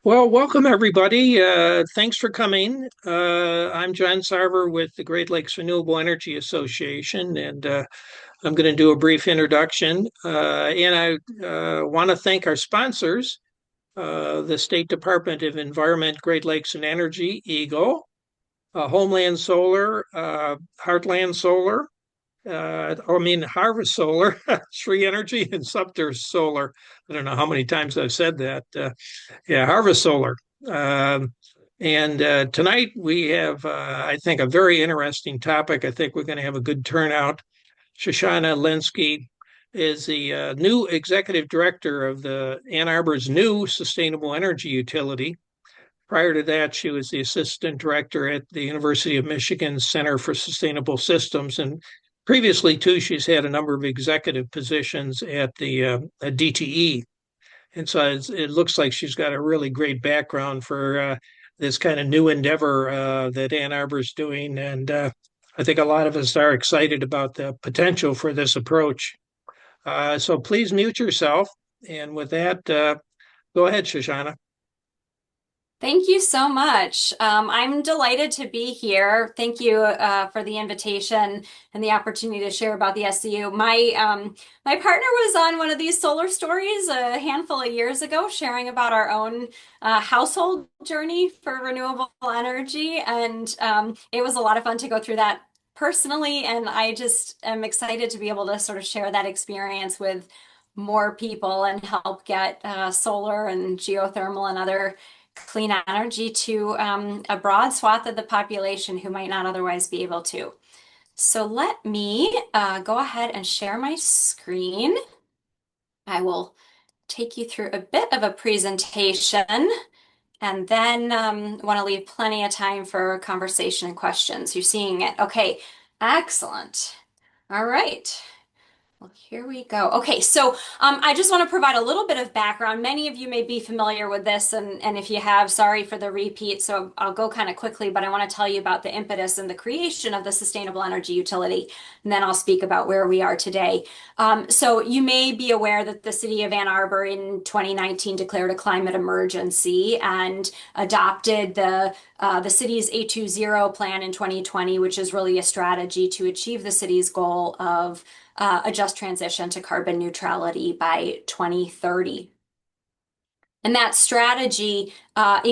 Well, welcome everybody. Thanks for coming. I'm John Sarver with the Great Lakes Renewable Energy Association, and I'm going to do a brief introduction. And I want to thank our sponsors, the State Department of Environment, Great Lakes and Energy, EGLE, Homeland Solar, Heartland Solar, Harvest Solar, Sri Energy, and Sumter Solar. I don't know how many times I've said that. Yeah, Harvest Solar. Um, and tonight we have, I think, a very interesting topic. I think we're going to have a good turnout. Shoshannah Lenski is the new executive director of the Ann Arbor's new sustainable energy utility. Prior to that, she was the assistant director at the University of Michigan Center for Sustainable Systems. And previously, too, she's had a number of executive positions at the at DTE. And so it looks like she's got a really great background for this kind of new endeavor that Ann Arbor's doing. And I think a lot of us are excited about the potential for this approach. So please mute yourself. And with that, go ahead, Shoshana. Thank you so much. I'm delighted to be here. Thank you for the invitation and the opportunity to share about the SEU. My partner was on one of these solar stories a handful of years ago, sharing about our own household journey for renewable energy, and it was a lot of fun to go through that personally. And I just am excited to be able to sort of share that experience with more people and help get solar and geothermal and other clean energy to a broad swath of the population who might not otherwise be able to. So let me go ahead and share my screen. I will take you through a bit of a presentation and then want to leave plenty of time for conversation and questions. You're seeing it. Okay, excellent. All right. Well, here we go. Okay, so I just want to provide a little bit of background. Many of you may be familiar with this, and if you have, sorry for the repeat. So I'll go kind of quickly, but I want to tell you about the impetus and the creation of the sustainable energy utility, and then I'll speak about where we are today. So you may be aware that the city of Ann Arbor in 2019 declared a climate emergency and adopted the city's A20 plan in 2020, which is really a strategy to achieve the city's goal of a just transition to carbon neutrality by 2030. And that strategy that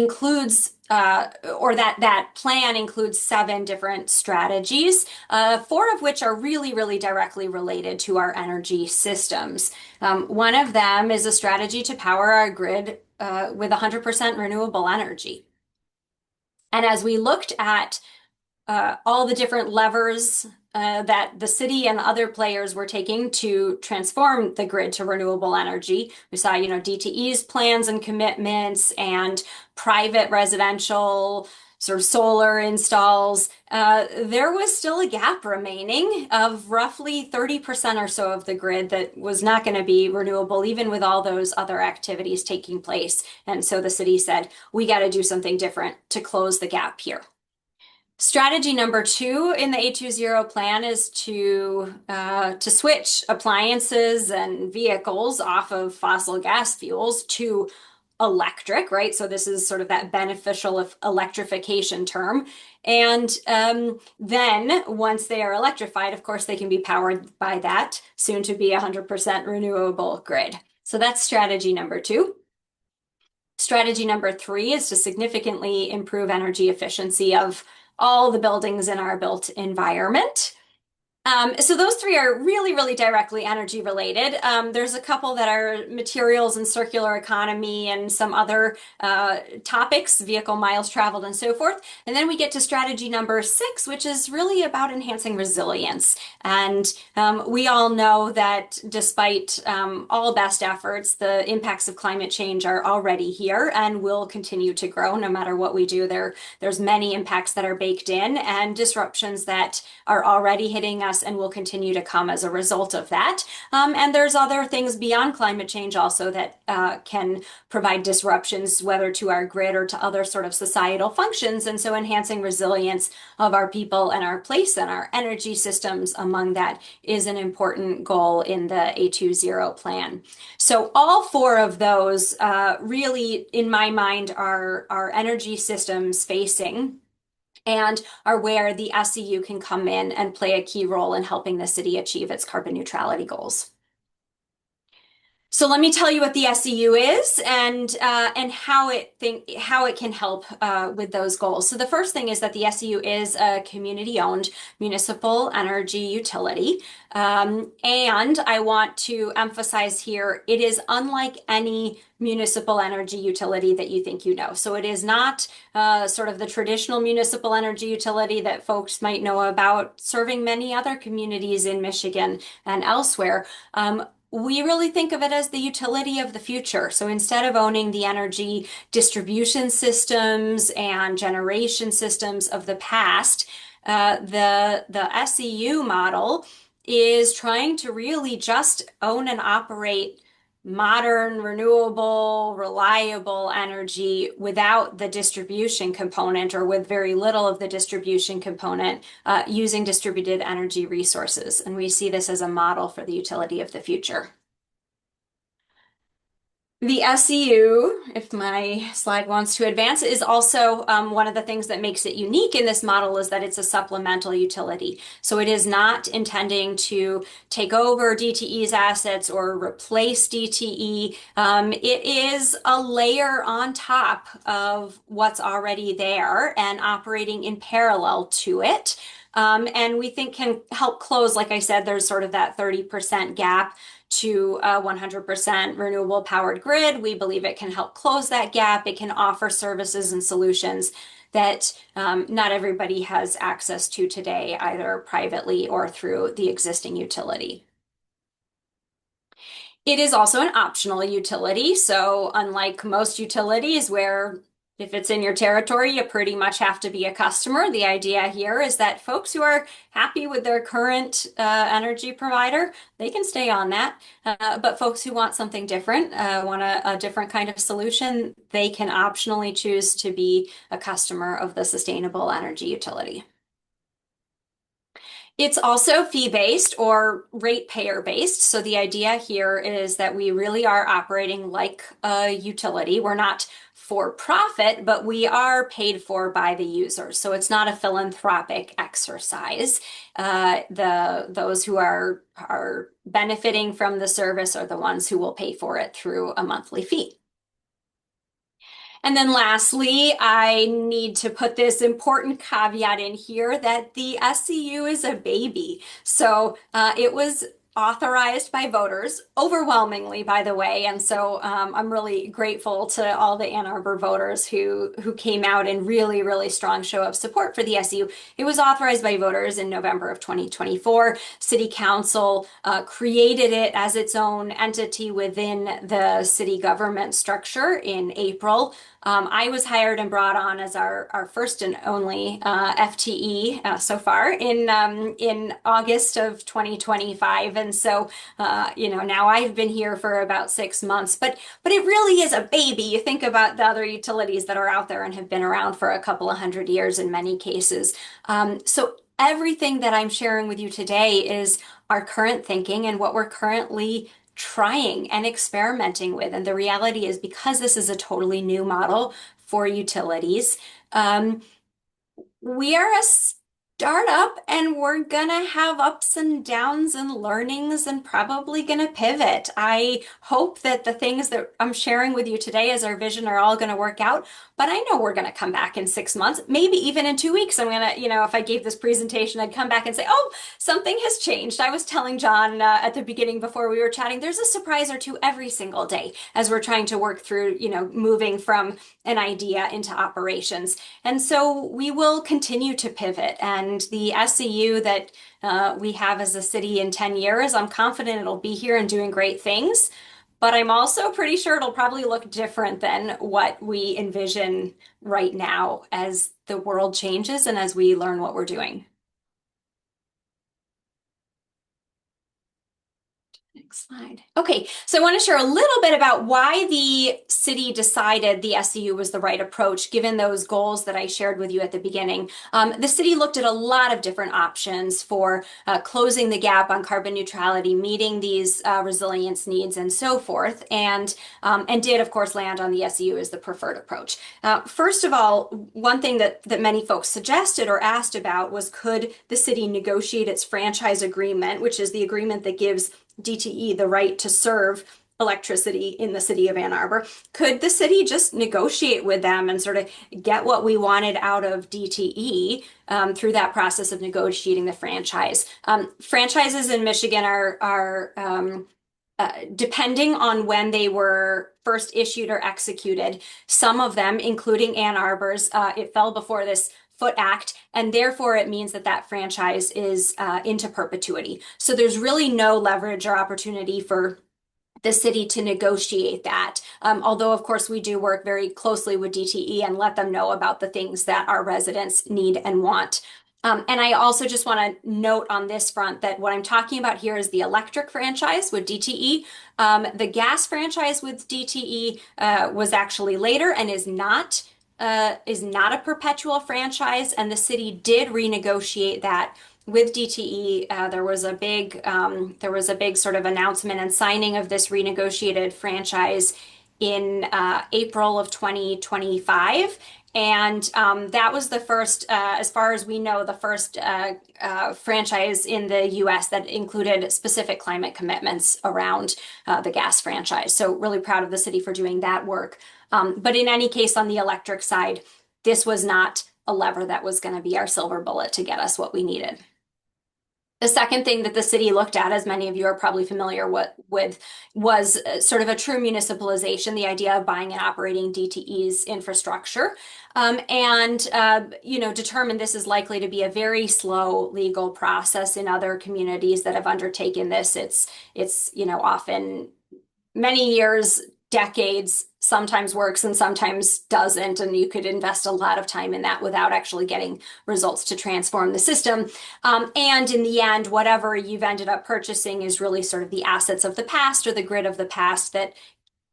plan includes 7 different strategies, 4 of which are really, really directly related to our energy systems. One of them is a strategy to power our grid with 100% renewable energy. And as we looked at all the different levers that the city and other players were taking to transform the grid to renewable energy. We saw, DTE's plans and commitments and private residential sort of solar installs. There was still a gap remaining of roughly 30% or so of the grid that was not going to be renewable, even with all those other activities taking place. And so the city said, we got to do something different to close the gap here. Strategy number 2 in the A20 plan is to switch appliances and vehicles off of fossil gas fuels to electric, right? So this is sort of that beneficial electrification term. And then once they are electrified, of course, they can be powered by that soon to be 100% renewable grid. So that's strategy number 2. Strategy number 3 is to significantly improve energy efficiency of all the buildings in our built environment. So those 3 are really, really directly energy related. There's a couple that are materials and circular economy and some other topics, vehicle miles traveled and so forth. And then we get to strategy number 6, which is really about enhancing resilience. And we all know that despite all best efforts, the impacts of climate change are already here and will continue to grow no matter what we do. There's many impacts that are baked in and disruptions that are already hitting us us and will continue to come as a result of that. And there's other things beyond climate change also that can provide disruptions, whether to our grid or to other sort of societal functions. And so enhancing resilience of our people and our place and our energy systems among that is an important goal in the A20 plan. So all four of those really, in my mind, are energy systems facing and are where the SEU can come in and play a key role in helping the city achieve its carbon neutrality goals. So let me tell you what the SEU is and how it can help with those goals. So the first thing is that the SEU is a community-owned municipal energy utility, and I want to emphasize here it is unlike any municipal energy utility that you think you know. So it is not sort of the traditional municipal energy utility that folks might know about serving many other communities in Michigan and elsewhere. We really think of it as the utility of the future. So instead of owning the energy distribution systems and generation systems of the past, the SEU model is trying to really just own and operate modern, renewable, reliable energy without the distribution component or with very little of the distribution component using distributed energy resources. And we see this as a model for the utility of the future. The SEU, if my slide wants to advance, is also one of the things that makes it unique in this model is that it's a supplemental utility. So it is not intending to take over DTE's assets or replace DTE. It is a layer on top of what's already there and operating in parallel to it. And we think can help close, like I said, there's sort of that 30% gap to a 100% renewable powered grid. We believe it can help close that gap. It can offer services and solutions that not everybody has access to today, either privately or through the existing utility. It is also an optional utility. So unlike most utilities where if it's in your territory, you pretty much have to be a customer. The idea here is that folks who are happy with their current energy provider, they can stay on that. But folks who want something different, want a different kind of solution, they can optionally choose to be a customer of the sustainable energy utility. It's also fee-based or ratepayer-based. So the idea here is that we really are operating like a utility. We're not for profit, but we are paid for by the users. So it's not a philanthropic exercise. Those who are benefiting from the service are the ones who will pay for it through a monthly fee. And then lastly, I need to put this important caveat in here that the SEU is a baby. So it was authorized by voters, overwhelmingly, by the way. And so I'm really grateful to all the Ann Arbor voters who came out in really, really strong show of support for the SEU. It was authorized by voters in November of 2024. City Council created it as its own entity within the city government structure in April. I was hired and brought on as our first and only FTE so far in August of 2025, and so now I've been here for about 6 months. But it really is a baby. You think about the other utilities that are out there and have been around for a couple of hundred years in many cases. So everything that I'm sharing with you today is our current thinking and what we're currently trying and experimenting with. And the reality is because this is a totally new model for utilities, we are a startup and we're gonna have ups and downs and learnings and probably gonna pivot. I hope that the things that I'm sharing with you today as our vision are all gonna work out, but I know we're gonna come back in 6 months, maybe even in 2 weeks. I'm gonna, if I gave this presentation, I'd come back and say, oh, something has changed. I was telling John at the beginning before we were chatting, there's a surprise or two every single day as we're trying to work through, moving from an idea into operations. And so we will continue to pivot. And the SEU that we have as a city in 10 years, I'm confident it'll be here and doing great things. But I'm also pretty sure it'll probably look different than what we envision right now as the world changes and as we learn what we're doing. Next slide. Okay, so I want to share a little bit about why the city decided the SEU was the right approach, given those goals that I shared with you at the beginning. The city looked at a lot of different options for closing the gap on carbon neutrality, meeting these resilience needs, and so forth, and did, of course, land on the SEU as the preferred approach. First of all, one thing that many folks suggested or asked about was, could the city negotiate its franchise agreement, which is the agreement that gives DTE the right to serve electricity in the city of Ann Arbor. Could the city just negotiate with them and sort of get what we wanted out of DTE through that process of negotiating the franchise? Franchises in Michigan are depending on when they were first issued or executed. Some of them, including Ann Arbor's, it fell before this Foot Act, and therefore it means that that franchise is into perpetuity. So there's really no leverage or opportunity for the city to negotiate that. Although, of course, we do work very closely with DTE and let them know about the things that our residents need and want. And I also just want to note on this front that what I'm talking about here is the electric franchise with DTE. The gas franchise with DTE was actually later and is not a perpetual franchise, and the city did renegotiate that with DTE. There was a big sort of announcement and signing of this renegotiated franchise in April of 2025. And that was the first, as far as we know, the first franchise in the US that included specific climate commitments around the gas franchise. So really proud of the city for doing that work. But in any case, on the electric side, this was not a lever that was going to be our silver bullet to get us what we needed. The second thing that the city looked at, as many of you are probably familiar with, was sort of a true municipalization, the idea of buying and operating DTE's infrastructure, determined this is likely to be a very slow legal process. In other communities that have undertaken this, it's often many years, decades, sometimes works and sometimes doesn't, and you could invest a lot of time in that without actually getting results to transform the system. And in the end, whatever you've ended up purchasing is really sort of the assets of the past or the grid of the past that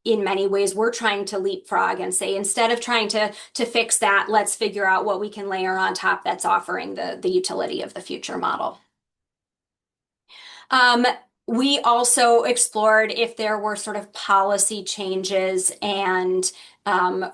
in many ways we're trying to leapfrog and say, instead of trying to fix that, let's figure out what we can layer on top that's offering the utility of the future model. We also explored if there were sort of policy changes and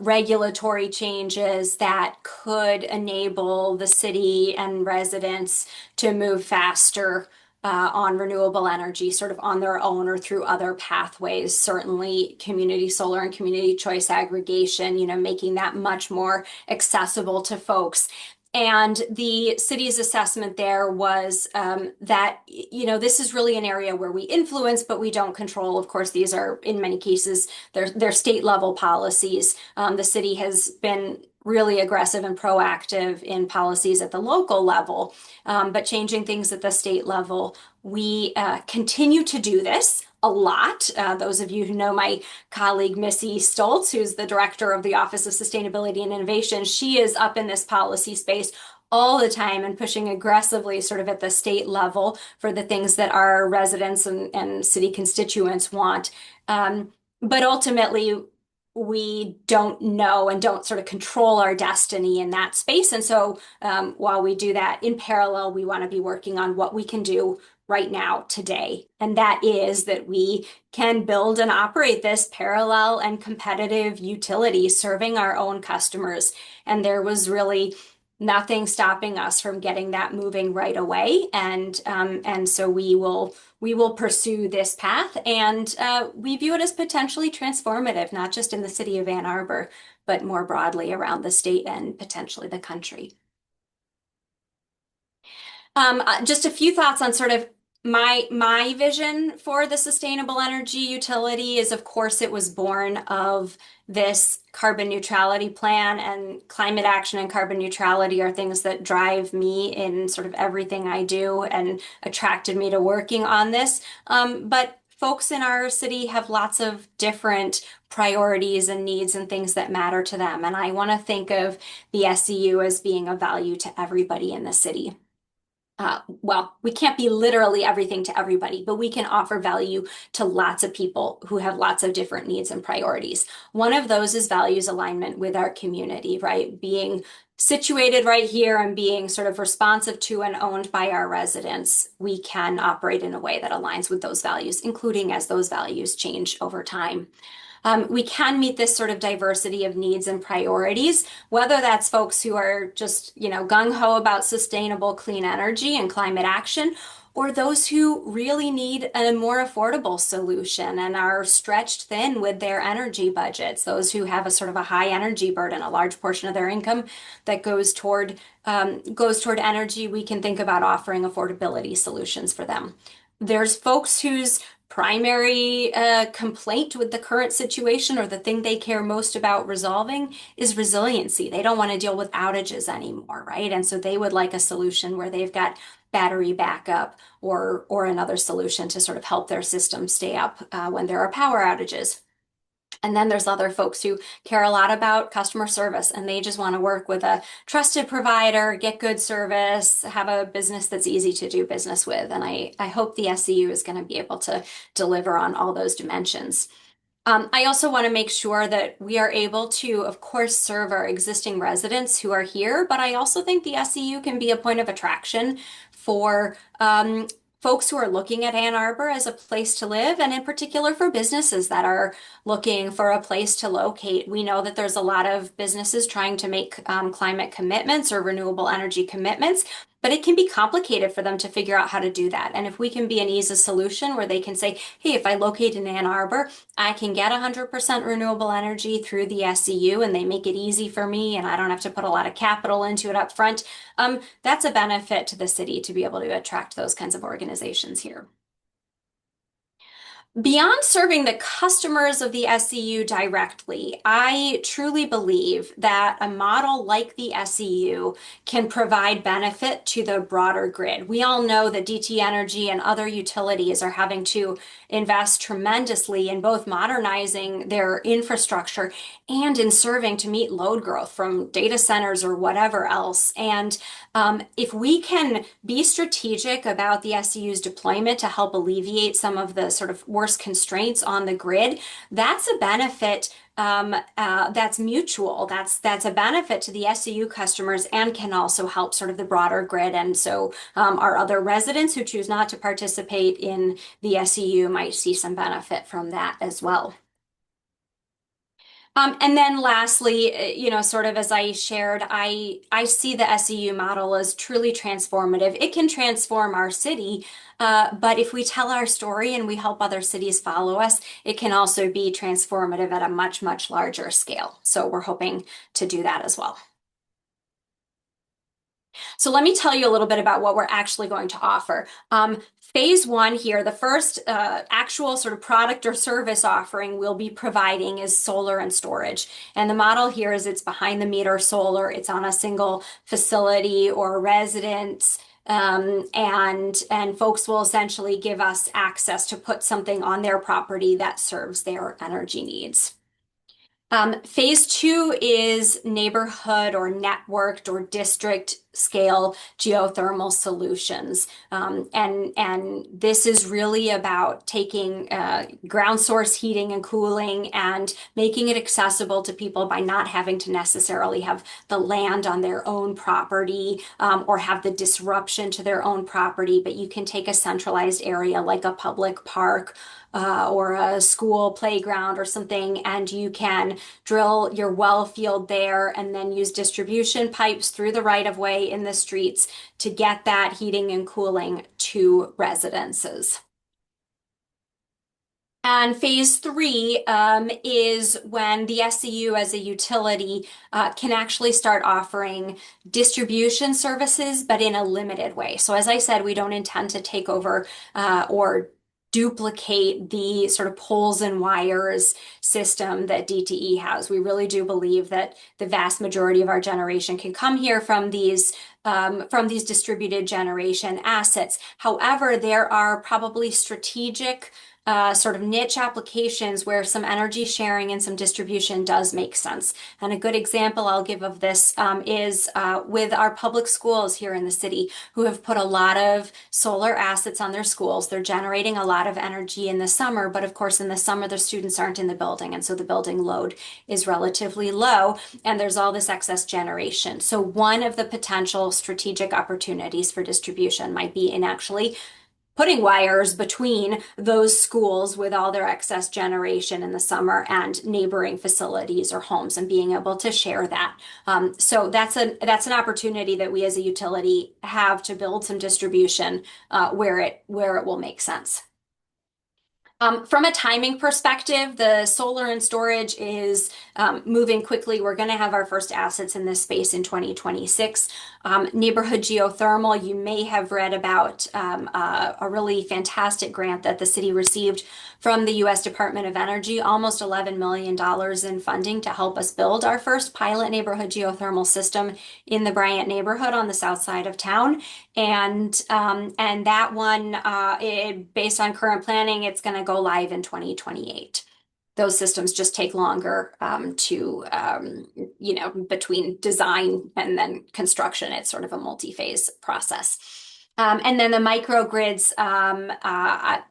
regulatory changes that could enable the city and residents to move faster on renewable energy, sort of on their own or through other pathways. Certainly community solar and community choice aggregation, making that much more accessible to folks. And the city's assessment there was that, this is really an area where we influence, but we don't control. Of course, these are, in many cases, they're state level policies. The city has been really aggressive and proactive in policies at the local level, but changing things at the state level. We continue to do this a lot. Those of you who know my colleague, Missy Stoltz, who's the director of the Office of Sustainability and Innovation, she is up in this policy space all the time and pushing aggressively sort of at the state level for the things that our residents and city constituents want. But ultimately, we don't know and don't sort of control our destiny in that space. And so while we do that in parallel, we want to be working on what we can do right now, today. And that is that we can build and operate this parallel and competitive utility serving our own customers. And there was really nothing stopping us from getting that moving right away. And so we will pursue this path, and we view it as potentially transformative, not just in the city of Ann Arbor, but more broadly around the state and potentially the country. Just a few thoughts on sort of my vision for the sustainable energy utility is, of course, it was born of this carbon neutrality plan, and climate action and carbon neutrality are things that drive me in sort of everything I do and attracted me to working on this. But folks in our city have lots of different priorities and needs and things that matter to them. And I want to think of the SEU as being of value to everybody in the city. well, we can't be literally everything to everybody, but we can offer value to lots of people who have lots of different needs and priorities. One of those is values alignment with our community, right? Being situated right here and being sort of responsive to and owned by our residents, we can operate in a way that aligns with those values, including as those values change over time. We can meet this sort of diversity of needs and priorities, whether that's folks who are just, gung-ho about sustainable clean energy and climate action, or those who really need a more affordable solution and are stretched thin with their energy budgets, those who have a sort of a high energy burden, a large portion of their income that goes toward energy. We can think about offering affordability solutions for them. There's folks whose primary complaint with the current situation or the thing they care most about resolving is resiliency. They don't want to deal with outages anymore, right? And so they would like a solution where they've got battery backup or another solution to sort of help their system stay up when there are power outages. And then there's other folks who care a lot about customer service and they just want to work with a trusted provider, get good service, have a business that's easy to do business with. And I hope the SEU is going to be able to deliver on all those dimensions. I also want to make sure that we are able to, of course, serve our existing residents who are here, but I also think the SEU can be a point of attraction for folks who are looking at Ann Arbor as a place to live, and in particular for businesses that are looking for a place to locate. We know that there's a lot of businesses trying to make climate commitments or renewable energy commitments, but it can be complicated for them to figure out how to do that. And if we can be an easy solution where they can say, hey, if I locate in Ann Arbor, I can get 100% renewable energy through the SEU and they make it easy for me and I don't have to put a lot of capital into it up front. That's a benefit to the city to be able to attract those kinds of organizations here. Beyond serving the customers of the SEU directly, I truly believe that a model like the SEU can provide benefit to the broader grid. We all know that DTE Energy and other utilities are having to invest tremendously in both modernizing their infrastructure and in serving to meet load growth from data centers or whatever else. And if we can be strategic about the SEU's deployment to help alleviate some of the sort of worst constraints on the grid, that's a benefit that's mutual. That's a benefit to the SEU customers and can also help sort of the broader grid. And so our other residents who choose not to participate in the SEU might see some benefit from that as well. And then lastly, sort of as I shared, I see the SEU model as truly transformative. It can transform our city, but if we tell our story and we help other cities follow us, it can also be transformative at a much, much larger scale. So we're hoping to do that as well. So let me tell you a little bit about what we're actually going to offer. Phase one here, the first actual sort of product or service offering we'll be providing is solar and storage. And the model here is it's behind the meter solar. It's on a single facility or residence. And folks will essentially give us access to put something on their property that serves their energy needs. Phase two is neighborhood or networked or district scale geothermal solutions. And this is really about taking ground source heating and cooling and making it accessible to people by not having to necessarily have the land on their own property or have the disruption to their own property, but you can take a centralized area like a public park or a school playground or something, and you can drill your well field there and then use distribution pipes through the right of way in the streets to get that heating and cooling to residences. And phase three is when the SEU as a utility can actually start offering distribution services, but in a limited way. So as I said, we don't intend to take over or duplicate the sort of poles and wires system that DTE has. We really do believe that the vast majority of our generation can come here from these distributed generation assets. However, there are probably strategic sort of niche applications where some energy sharing and some distribution does make sense. And a good example I'll give of this is with our public schools here in the city, who have put a lot of solar assets on their schools. They're generating a lot of energy in the summer, but of course in the summer the students aren't in the building, and so the building load is relatively low, and there's all this excess generation. So one of the potential strategic opportunities for distribution might be in actually putting wires between those schools with all their excess generation in the summer and neighboring facilities or homes, and being able to share that. So that's an opportunity that we as a utility have to build some distribution where it will make sense. From a timing perspective, the solar and storage is moving quickly. We're going to have our first assets in this space in 2026. Neighborhood geothermal, you may have read about a really fantastic grant that the city received from the U.S. Department of Energy, almost $11 million in funding to help us build our first pilot neighborhood geothermal system in the Bryant neighborhood on the south side of town. And that one, based on current planning, it's going to go live in 2028. Those systems just take longer between design and then construction. It's sort of a multi-phase process. And then the microgrids, I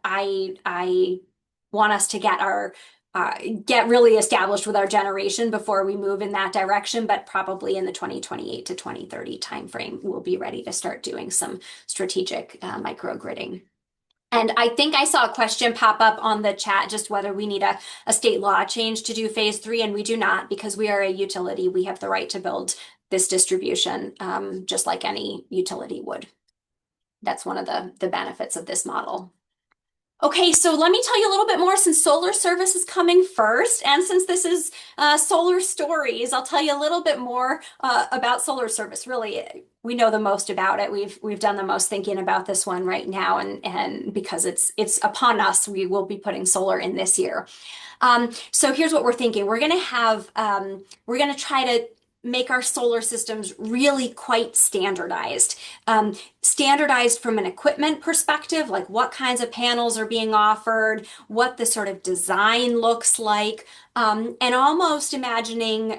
want us to get really established with our generation before we move in that direction, but probably in the 2028 to 2030 timeframe, we'll be ready to start doing some strategic microgridding. And I think I saw a question pop up on the chat, just whether we need a state law change to do phase 3, and we do not, because we are a utility. We have the right to build this distribution just like any utility would. That's one of the benefits of this model. Okay, so let me tell you a little bit more, since solar service is coming first, and since this is solar stories, I'll tell you a little bit more about solar service. Really, we know the most about it. We've done the most thinking about this one right now, and because it's upon us, we will be putting solar in this year. So here's what we're thinking. We're gonna try to make our solar systems really quite standardized. Standardized from an equipment perspective, like what kinds of panels are being offered, what the sort of design looks like, and almost imagining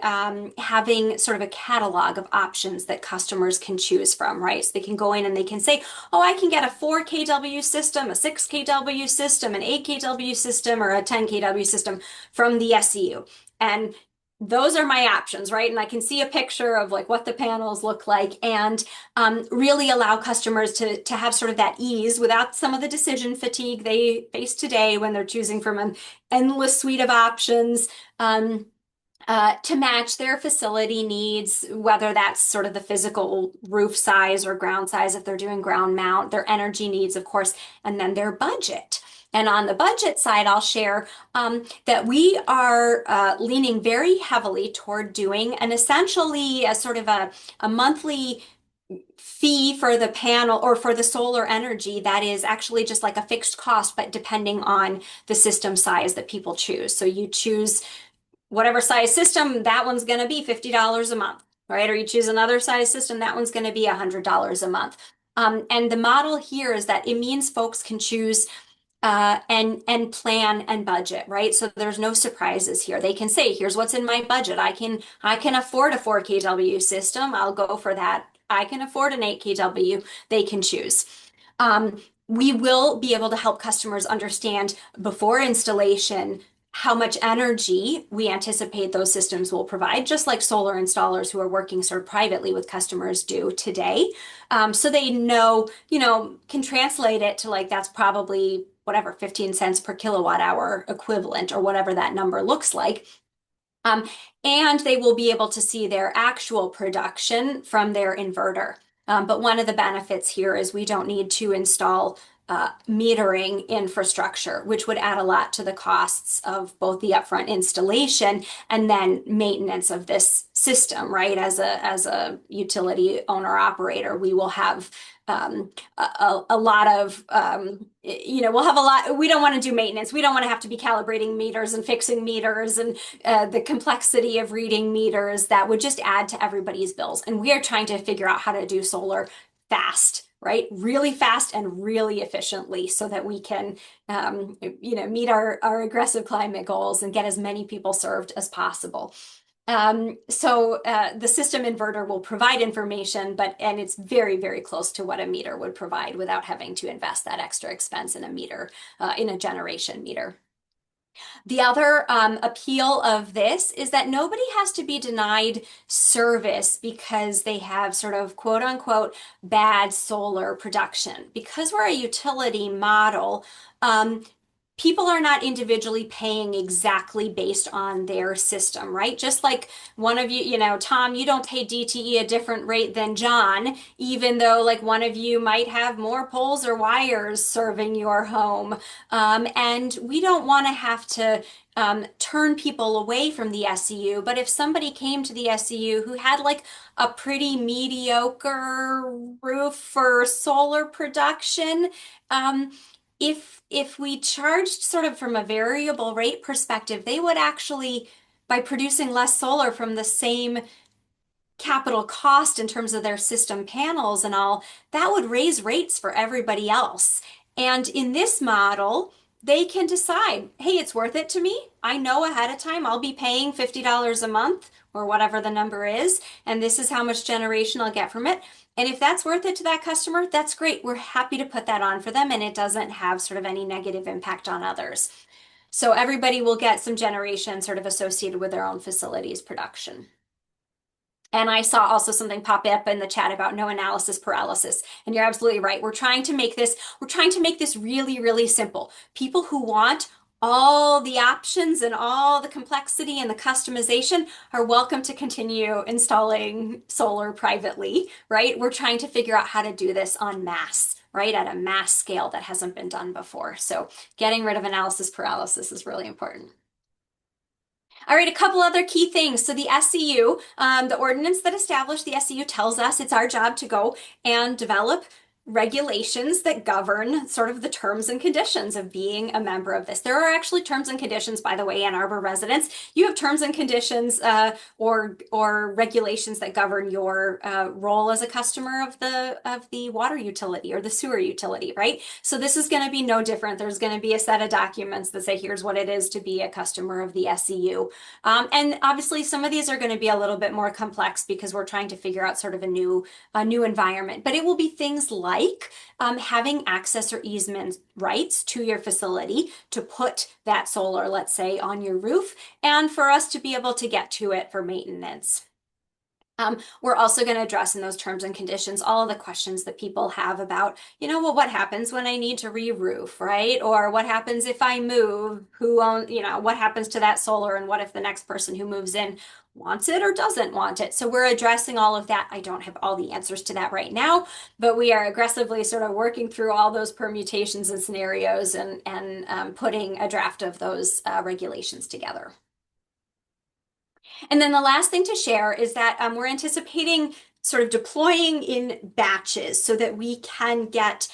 having sort of a catalog of options that customers can choose from, right? So they can go in and they can say, oh, I can get a 4 kW system, a 6 kW system, an 8 kW system, or a 10 kW system from the SEU. And those are my options, right? And I can see a picture of like what the panels look like, and really allow customers to have sort of that ease without some of the decision fatigue they face today when they're choosing from an endless suite of options to match their facility needs, whether that's sort of the physical roof size or ground size if they're doing ground mount, their energy needs, of course, and then their budget. And on the budget side, I'll share that we are leaning very heavily toward doing essentially a sort of a monthly fee for the panel or for the solar energy that is actually just like a fixed cost, but depending on the system size that people choose. So you choose whatever size system, that one's going to be $50 a month, right? Or you choose another size system, that one's going to be $100 a month. And the model here is that it means folks can choose and plan and budget, right? So there's no surprises here. They can say, here's what's in my budget. I can afford a 4 kW system. I'll go for that. I can afford an 8 kW. They can choose. We will be able to help customers understand before installation how much energy we anticipate those systems will provide, just like solar installers who are working sort of privately with customers do today. So they know, can translate it to like, that's probably whatever, 15 cents per kilowatt hour equivalent, or whatever that number looks like. And they will be able to see their actual production from their inverter. But one of the benefits here is we don't need to install metering infrastructure, which would add a lot to the costs of both the upfront installation and then maintenance of this system, right? As a utility owner operator, we will have a lot of, we'll have a lot. We don't want to do maintenance. We don't want to have to be calibrating meters and fixing meters and the complexity of reading meters that would just add to everybody's bills. And we are trying to figure out how to do solar fast, right? Really fast and really efficiently so that we can, meet our aggressive climate goals and get as many people served as possible. The system inverter will provide information, and it's very, very close to what a meter would provide without having to invest that extra expense in a meter, in a generation meter. The other appeal of this is that nobody has to be denied service because they have sort of quote unquote bad solar production. Because we're a utility model, people are not individually paying exactly based on their system, right? Just like one of you, Tom, you don't pay DTE a different rate than John, even though like one of you might have more poles or wires serving your home. And we don't want to have to turn people away from the SEU. But if somebody came to the SEU who had like a pretty mediocre roof for solar production, if we charged sort of from a variable rate perspective, they would actually, by producing less solar from the same capital cost in terms of their system panels and all, that would raise rates for everybody else. And in this model, they can decide, hey, it's worth it to me. I know ahead of time I'll be paying $50 a month or whatever the number is, and this is how much generation I'll get from it. And if that's worth it to that customer, that's great. We're happy to put that on for them, and it doesn't have sort of any negative impact on others. So everybody will get some generation sort of associated with their own facilities production. And I saw also something pop up in the chat about no analysis paralysis. And you're absolutely right. We're trying to make this really, really simple. People who want all the options and all the complexity and the customization are welcome to continue installing solar privately, right? We're trying to figure out how to do this en masse, right? At a mass scale that hasn't been done before. So getting rid of analysis paralysis is really important. All right, a couple other key things. So the SEU, the ordinance that established the SEU tells us it's our job to go and develop regulations that govern sort of the terms and conditions of being a member of this. There are actually terms and conditions, by the way, Ann Arbor residents. You have terms and conditions or regulations that govern your role as a customer of the water utility or the sewer utility, right? So this is going to be no different. There's going to be a set of documents that say here's what it is to be a customer of the SEU. And obviously some of these are going to be a little bit more complex because we're trying to figure out sort of a new environment. But it will be things like having access or easement rights to your facility to put that solar, let's say, on your roof, and for us to be able to get to it for maintenance. We're also going to address in those terms and conditions all of the questions that people have about, well, what happens when I need to re-roof, right? Or what happens if I move? What happens to that solar? And what if the next person who moves in wants it or doesn't want it? So we're addressing all of that. I don't have all the answers to that right now, but we are aggressively sort of working through all those permutations and scenarios and putting a draft of those regulations together. And then the last thing to share is that we're anticipating sort of deploying in batches so that we can get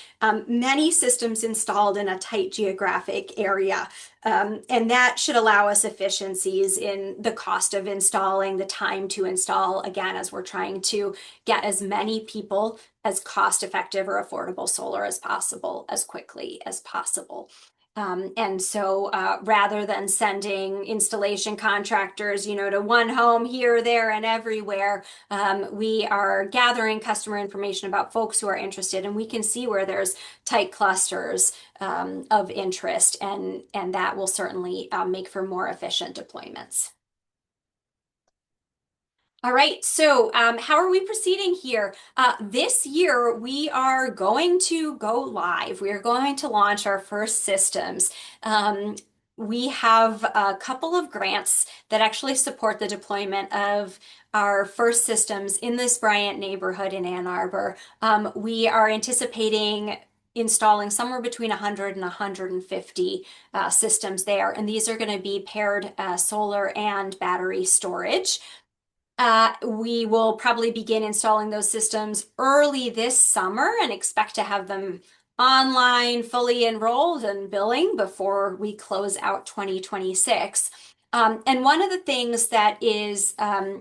many systems installed in a tight geographic area. And that should allow us efficiencies in the cost of installing, the time to install, again, as we're trying to get as many people as cost-effective or affordable solar as possible, as quickly as possible. And so rather than sending installation contractors, to one home here, there, and everywhere, we are gathering customer information about folks who are interested, and we can see where there's tight clusters of interest, and that will certainly make for more efficient deployments. All right, so how are we proceeding here? This year, we are going to go live. We are going to launch our first systems. We have a couple of grants that actually support the deployment of our first systems in this Bryant neighborhood in Ann Arbor. We are anticipating installing somewhere between 100 and 150 systems there, and these are going to be paired solar and battery storage. We will probably begin installing those systems early this summer and expect to have them online, fully enrolled and billing before we close out 2026. And one of the things that is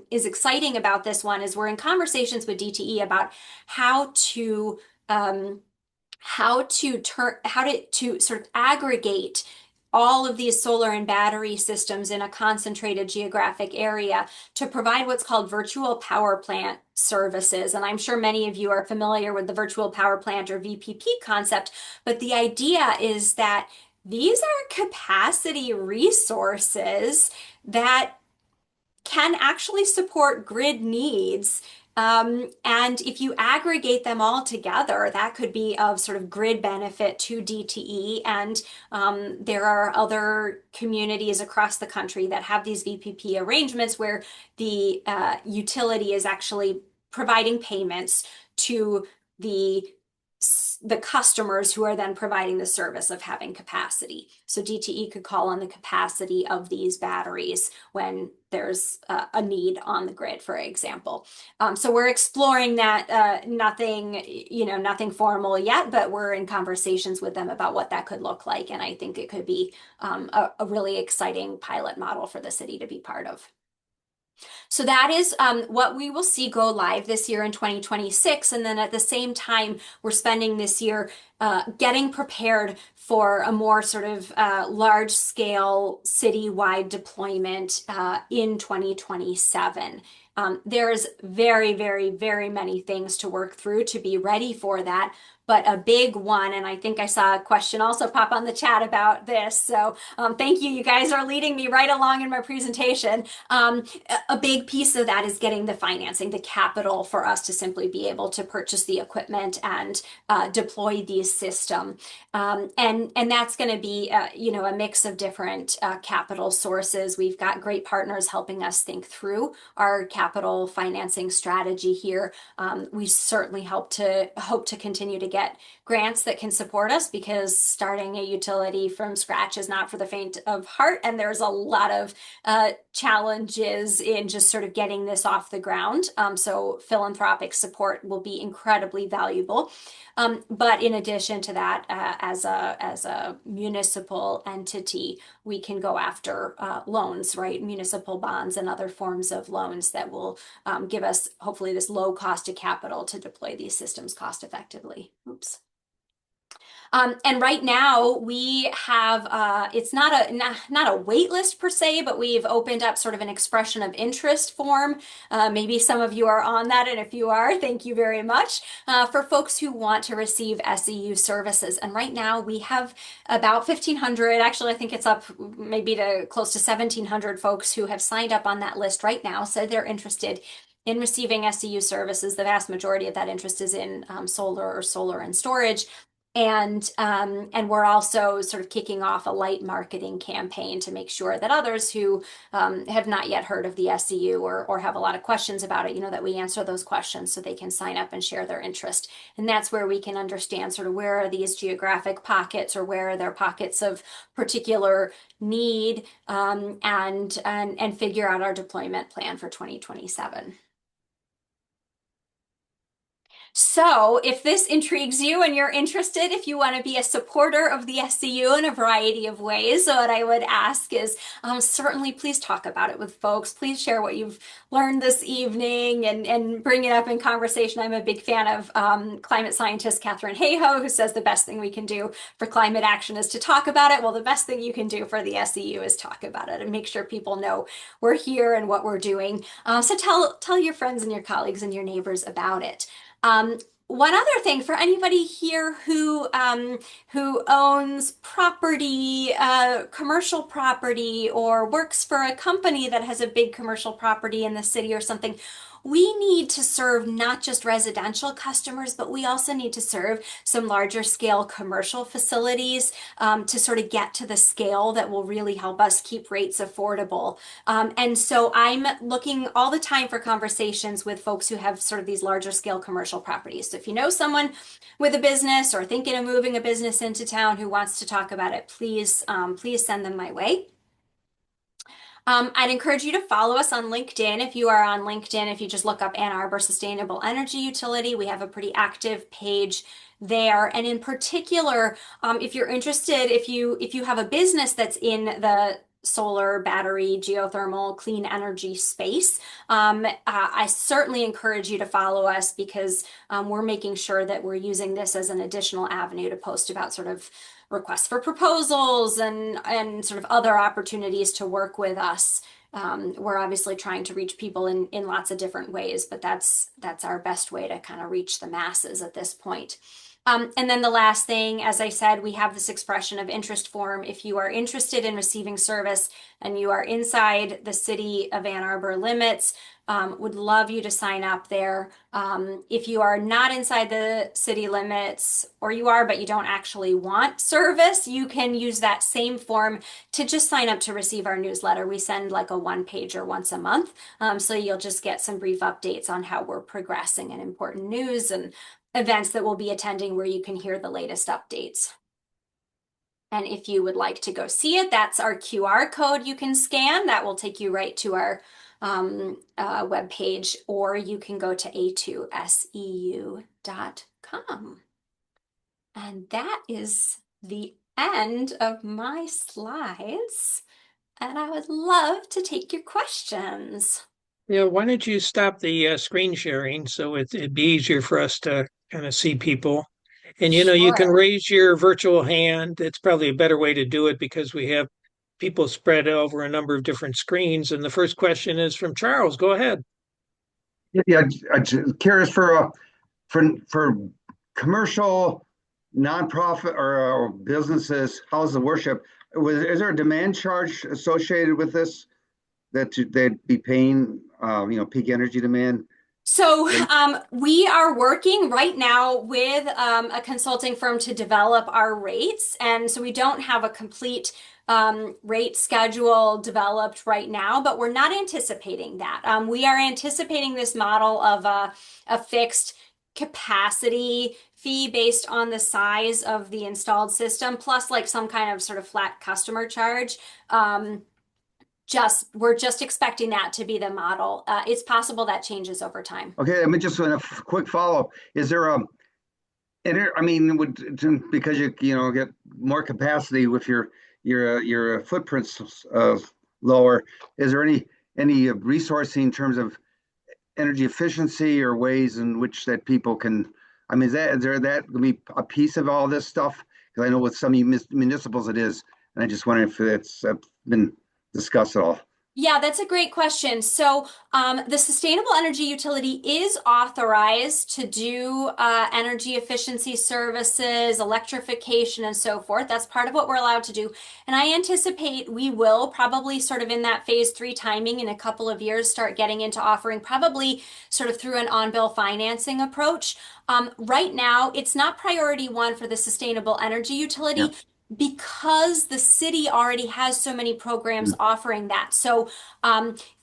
exciting about this one is we're in conversations with DTE about how to how to sort of aggregate all of these solar and battery systems in a concentrated geographic area to provide what's called virtual power plant services. And I'm sure many of you are familiar with the virtual power plant or VPP concept, but the idea is that these are capacity resources that can actually support grid needs. And if you aggregate them all together, that could be of sort of grid benefit to DTE. And there are other communities across the country that have these VPP arrangements where the utility is actually providing payments to the customers who are then providing the service of having capacity. So DTE could call on the capacity of these batteries when there's a need on the grid, for example. So we're exploring that, nothing formal yet, but we're in conversations with them about what that could look like. And I think it could be a really exciting pilot model for the city to be part of. So that is what we will see go live this year in 2026. And then at the same time, we're spending this year getting prepared for a more sort of large scale citywide deployment in 2027. There's very, very, very many things to work through to be ready for that. But a big one, and I think I saw a question also pop on the chat about this. So thank you. You guys are leading me right along in my presentation. A big piece of that is getting the financing, the capital for us to simply be able to purchase the equipment and deploy these systems. And that's going to be, a mix of different capital sources. We've got great partners helping us think through our capital financing strategy here. We certainly hope to continue to get grants that can support us, because starting a utility from scratch is not for the faint of heart. And there's a lot of challenges in just sort of getting this off the ground. So philanthropic support will be incredibly valuable. But in addition to that, as a municipal entity, we can go after loans, right? Municipal bonds and other forms of loans that will give us hopefully this low cost of capital to deploy these systems cost effectively. Oops. And right now we have, it's not a wait list per se, but we've opened up sort of an expression of interest form. Maybe some of you are on that. And if you are, thank you very much, for folks who want to receive SEU services. And right now we have about 1,500, actually, I think it's up maybe to close to 1,700 folks who have signed up on that list right now. So they're interested in receiving SEU services. The vast majority of that interest is in solar and storage. And we're also sort of kicking off a light marketing campaign to make sure that others who have not yet heard of the SEU or have a lot of questions about it, that we answer those questions so they can sign up and share their interest. And that's where we can understand sort of where are these geographic pockets, or where are there pockets of particular need, and figure out our deployment plan for 2027. So if this intrigues you and you're interested, if you want to be a supporter of the SEU in a variety of ways, what I would ask is certainly please talk about it with folks. Please share what you've learned this evening and bring it up in conversation. I'm a big fan of climate scientist Katharine Hayhoe, who says the best thing we can do for climate action is to talk about it. Well, the best thing you can do for the SEU is talk about it and make sure people know we're here and what we're doing. So tell your friends and your colleagues and your neighbors about it. One other thing for anybody here who owns property, commercial property, or works for a company that has a big commercial property in the city or something, we need to serve not just residential customers, but we also need to serve some larger scale commercial facilities to sort of get to the scale that will really help us keep rates affordable. And so I'm looking all the time for conversations with folks who have sort of these larger scale commercial properties. So if you know someone with a business or thinking of moving a business into town who wants to talk about it, please send them my way. I'd encourage you to follow us on LinkedIn. If you are on LinkedIn, if you just look up Ann Arbor Sustainable Energy Utility, we have a pretty active page there. And in particular, if you're interested, if you have a business that's in the solar, battery, geothermal, clean energy space. I certainly encourage you to follow us because we're making sure that we're using this as an additional avenue to post about sort of requests for proposals and sort of other opportunities to work with us. We're obviously trying to reach people in lots of different ways, but that's our best way to kind of reach the masses at this point. And then the last thing, as I said, we have this expression of interest form. If you are interested in receiving service and you are inside the city of Ann Arbor limits, would love you to sign up there. If you are not inside the city limits, or you are, but you don't actually want service, you can use that same form to just sign up to receive our newsletter. We send like a one-pager once a month. So you'll just get some brief updates on how we're progressing and important news and events that we'll be attending where you can hear the latest updates. And if you would like to go see it, that's our QR code you can scan. That will take you right to our webpage, or you can go to a2seu.com. And that is the end of my slides. And I would love to take your questions. Yeah, why don't you stop the screen sharing so it'd be easier for us to kind of see people. And you can Sure. raise your virtual hand. It's probably a better way to do it because we have people spread over a number of different screens. And the first question is from Charles. Go ahead. Yeah, I'm curious for commercial, nonprofit, or businesses. How's the worship? Is there a demand charge associated with this that they'd be paying? Peak energy demand. So we are working right now with a consulting firm to develop our rates. And so we don't have a complete rate schedule developed right now, but we're not anticipating that. We are anticipating this model of a fixed capacity fee based on the size of the installed system, plus like some kind of sort of flat customer charge. We're just expecting that to be the model. It's possible that changes over time. Okay, I mean, just a quick follow-up. Is there because you get more capacity with your footprints lower, is there any resourcing in terms of energy efficiency or ways in which that people can, I mean, is there that going to be a piece of all this stuff? Because I know with some municipals it is, and I just wonder if it's been discussed at all. Yeah, that's a great question. So the sustainable energy utility is authorized to do energy efficiency services, electrification, and so forth. That's part of what we're allowed to do. And I anticipate we will probably sort of in that phase 3 timing in a couple of years start getting into offering probably sort of through an on-bill financing approach. Right now, it's not priority 1 for the sustainable energy utility. Yeah. Because the city already has so many programs offering that. So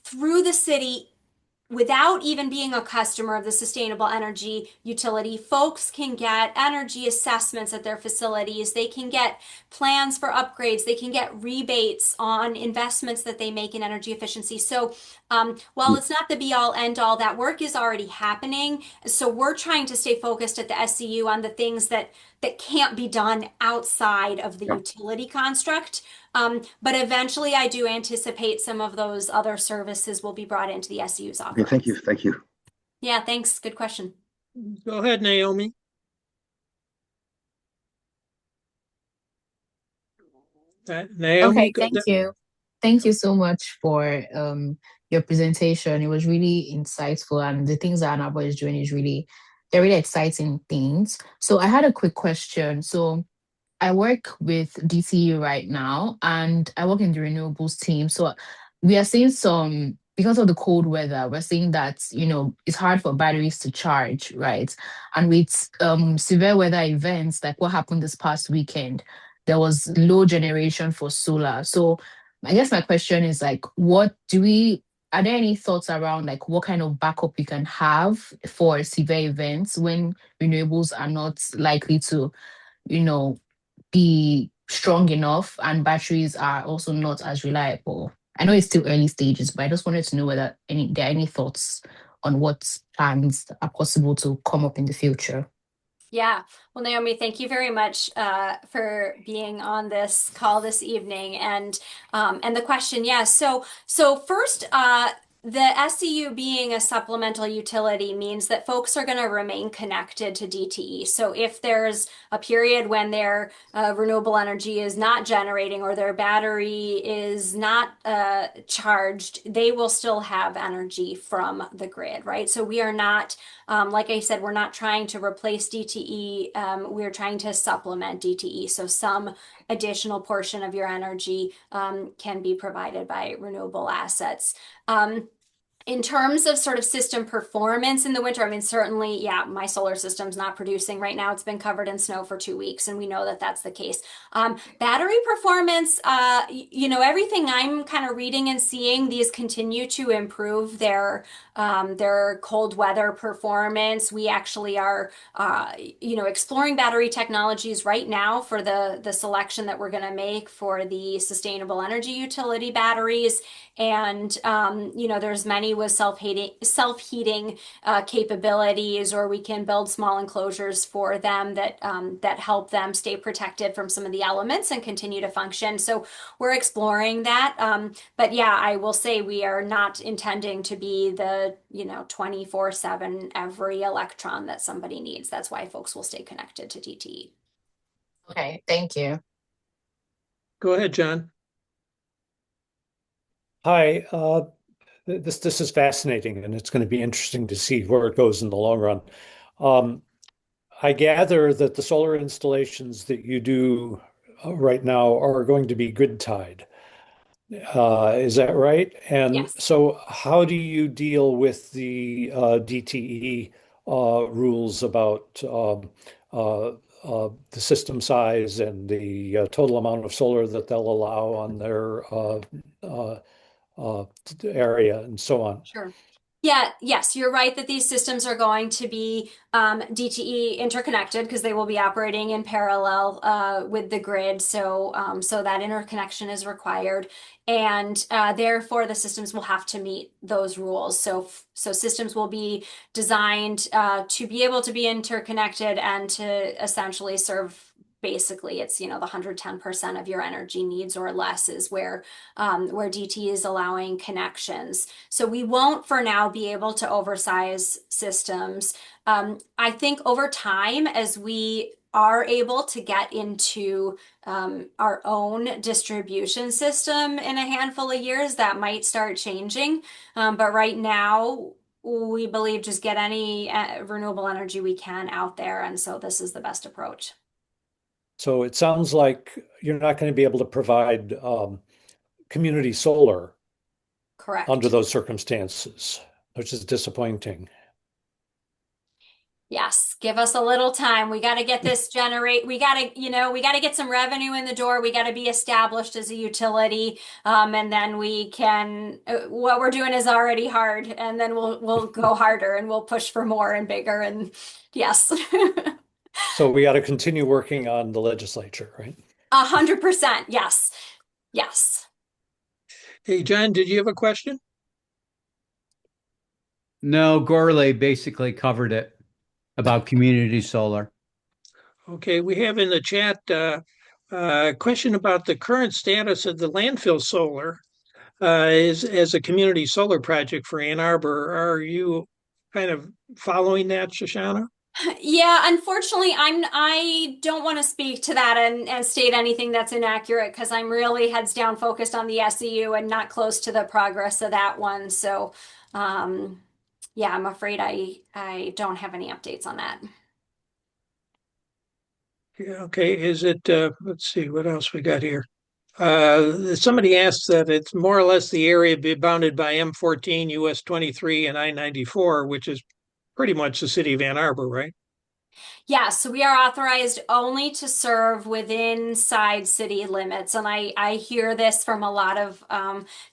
through the city, without even being a customer of the sustainable energy utility, folks can get energy assessments at their facilities. They can get plans for upgrades. They can get rebates on investments that they make in energy efficiency. So while it's not the be all end all, that work is already happening. So we're trying to stay focused at the SEU on the things that can't be done outside of the utility construct. But eventually, I do anticipate some of those other services will be brought into the SEU's office. Okay, thank you. Thank you. Yeah, thanks. Good question. Go ahead, Naomi. Naomi, Okay, thank you. Thank you so much for your presentation. It was really insightful, and the things that Arbor is doing they're really exciting things. So I had a quick question. So I work with DCU right now, and I work in the renewables team. So we are seeing because of the cold weather, we're seeing that, it's hard for batteries to charge, right? And with severe weather events, like what happened this past weekend, there was low generation for solar. So I guess my question is like, are there any thoughts around like what kind of backup you can have for severe events when renewables are not likely to, be strong enough and batteries are also not as reliable? I know it's still early stages, but I just wanted to know whether there are any thoughts on what plans are possible to come up in the future. Yeah. Well, Naomi, thank you very much for being on this call this evening. And the question, yes. So first, the SEU being a supplemental utility means that folks are going to remain connected to DTE. So if there's a period when their renewable energy is not generating or their battery is not charged, they will still have energy from the grid, right? So we are not like I said, we're not trying to replace DTE. We're trying to supplement DTE. So some additional portion of your energy can be provided by renewable assets. In terms of sort of system performance in the winter, I mean, certainly, yeah, my solar system's not producing right now. It's been covered in snow for 2 weeks, and we know that that's the case. Battery performance, everything I'm kind of reading and seeing, these continue to improve their cold weather performance. We actually are, exploring battery technologies right now for the selection that we're going to make for the sustainable energy utility batteries. And there's many with self-heating capabilities, or we can build small enclosures for them that help them stay protected from some of the elements and continue to function. So we're exploring that. But yeah, I will say we are not intending to be the 24/7 every electron that somebody needs. That's why folks will stay connected to DTE. Okay, thank you. Go ahead, John. Hi, this is fascinating, and it's going to be interesting to see where it goes in the long run. Um, I gather that the solar installations that you do right now are going to be grid tied. Is that right? And Yes. so, how do you deal with the DTE rules about the system size and the total amount of solar that they'll allow on their uh, area and so on? Sure. Yeah, yes, you're right that these systems are going to be DTE interconnected because they will be operating in parallel with the grid. So that interconnection is required, and therefore the systems will have to meet those rules. So systems will be designed to be able to be interconnected and to essentially serve. Basically, it's the 110% of your energy needs or less is where DT is allowing connections. So we won't for now be able to oversize systems. I think over time, as we are able to get into our own distribution system in a handful of years, that might start changing. But right now, we believe just get any renewable energy we can out there. And so this is the best approach. So it sounds like you're not going to be able to provide community solar under Correct. those circumstances, which is disappointing. Yes, give us a little time. We got to get this generate. We got to get some revenue in the door. We got to be established as a utility, and then we can. What we're doing is already hard, and then we'll go harder and we'll push for more and bigger. And yes, So we got to continue working on the legislature, right? 100%. Yes, yes. Hey, John, did you have a question? No, Gorley basically covered it about community solar. Okay, we have in the chat a question about the current status of the landfill solar as a community solar project for Ann Arbor. Are you kind of following that, Shoshannah? Yeah, unfortunately, I don't want to speak to that and state anything that's inaccurate because I'm really heads down focused on the SEU and not close to the progress of that one. So, yeah, I'm afraid I don't have any updates on that. Yeah, okay, is it, let's see, what else we got here? Somebody asked that it's more or less the area be bounded by M14, US 23, and I-94, which is pretty much the city of Ann Arbor, right? Yeah, so we are authorized only to serve within side city limits. And I hear this from a lot of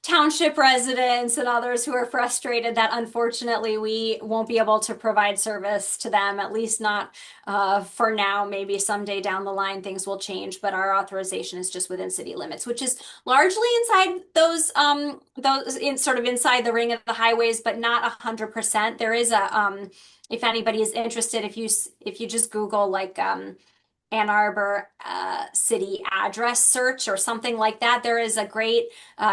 township residents and others who are frustrated that unfortunately we won't be able to provide service to them, at least not for now. Maybe someday down the line things will change, but our authorization is just within city limits, which is largely inside those in sort of inside the ring of the highways, but not 100%. There is a if anybody is interested, if if you just Google like Ann Arbor city address search or something like that, there is a great